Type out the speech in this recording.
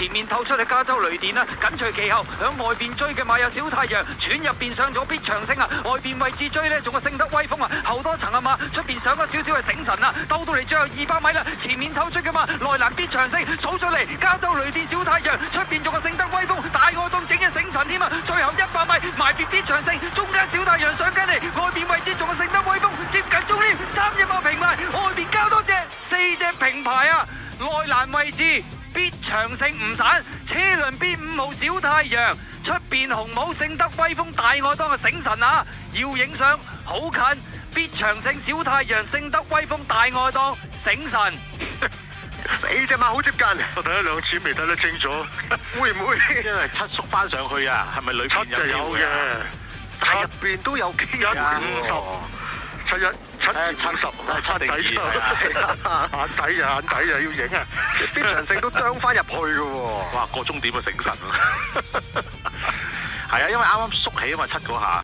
前面透出嚟加州雷電啦，緊隨其後響外邊追嘅馬有小太陽，轉入邊上咗必長星啊，外邊位置追呢，仲有聖德威風啊，後多層啊嘛，出邊上咗少少係醒神啊，兜到嚟最後200米啦，前面透出嘅嘛，內欄必長星數出嚟，加州雷電小太陽，出邊仲有聖德威風，大愛當整嘅醒神添啊，最後100米埋別必長星，中間小太陽上緊嚟，外邊位置仲有聖德威風，接近終點3隻馬平埋，外邊交多隻4隻平排啊，內欄位置。必長勝唔散，車輪必5號小太陽，出邊紅帽聖德威風大愛當嘅醒神啊，要影相好近，必長勝小太陽聖德威風大愛當醒神4隻馬好接近，我睇咗2次未睇得清楚，會唔會？因為7縮翻上去啊，係咪裏邊7就有嘅，但係入邊都有機會150 71 7 50，都係7定2眼底就要影啊！必長勝都啄翻入去嘅喎。哇，個終點啊，醒神啊！係啊，因為啱啱縮起啊嘛，7嗰下。